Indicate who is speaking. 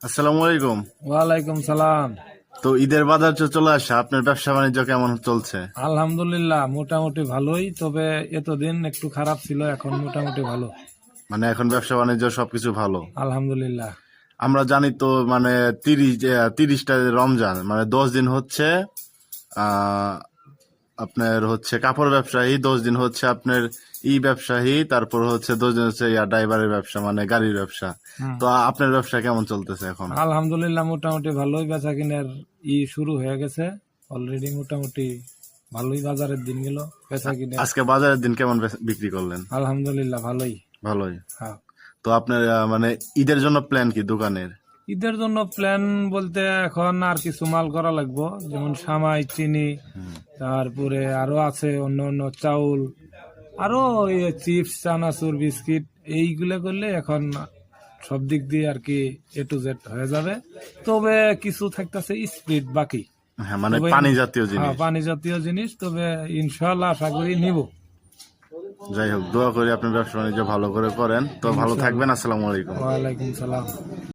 Speaker 1: আসসালামু আলাইকুম।
Speaker 2: ওয়ালাইকুম সালাম।
Speaker 1: তো ঈদের বাজার তো চলে আসছে, আপনার ব্যবসা বাণিজ্য কেমন চলছে?
Speaker 2: আলহামদুলিল্লাহ মোটামুটি ভালোই, তবে এতদিন একটু খারাপ ছিল, এখন মোটামুটি ভালো।
Speaker 1: মানে এখন ব্যবসা বাণিজ্য সবকিছু ভালো।
Speaker 2: আলহামদুলিল্লাহ।
Speaker 1: আমরা জানি তো মানে 30টা রমজান, মানে 10 দিন হচ্ছে আহ আপনার হচ্ছে কাপড় ব্যবসায়ী, 10 দিন হচ্ছে আপনার ব্যবসায়ী, তারপর হচ্ছে 10 দিন হচ্ছে ড্রাইভারের ব্যবসা, মানে গাড়ির ব্যবসা।
Speaker 2: হুম।
Speaker 1: তো আপনার ব্যবসা কেমন চলতেছে এখন?
Speaker 2: আলহামদুলিল্লাহ মোটামুটি ভালোই, বেচা কিনার শুরু হয়ে গেছে অলরেডি। মোটামুটি ভালোই বাজারের দিন গেল, বেচা কিনা
Speaker 1: আজকে বাজারের দিন কেমন বিক্রি করলেন?
Speaker 2: আলহামদুলিল্লাহ ভালোই।
Speaker 1: ভালোই।
Speaker 2: হ্যাঁ।
Speaker 1: তো আপনার মানে ঈদের জন্য প্ল্যান কি দোকানের?
Speaker 2: ঈদের জন্য প্ল্যান বলতে এখন আর কিছু মাল করা লাগবো, যেমন সামাই, চিনি, তারপরে আরো আছে অন্য অন্য চাউল, আরো চিপস, চানাচুর, বিস্কিট, এইগুলো করলে এখন সব দিক দিয়ে আর কি A to Z হয়ে যাবে। তবে কিছু থাকতেছে স্প্রিট বাকি।
Speaker 1: হ্যাঁ, মানে
Speaker 2: তবে
Speaker 1: পানি জাতীয়
Speaker 2: হ্যাঁ,
Speaker 1: জিনিস।
Speaker 2: পানি জাতীয় জিনিস, তবে ইনশাল্লাহ আশা করি নিব।
Speaker 1: যাই হোক, দোয়া করি আপনার ব্যবসা বাণিজ্য ভালো করে করেন। তো ভালো থাকবেন। আসসালামু আলাইকুম।
Speaker 2: ওয়ালাইকুম সালাম।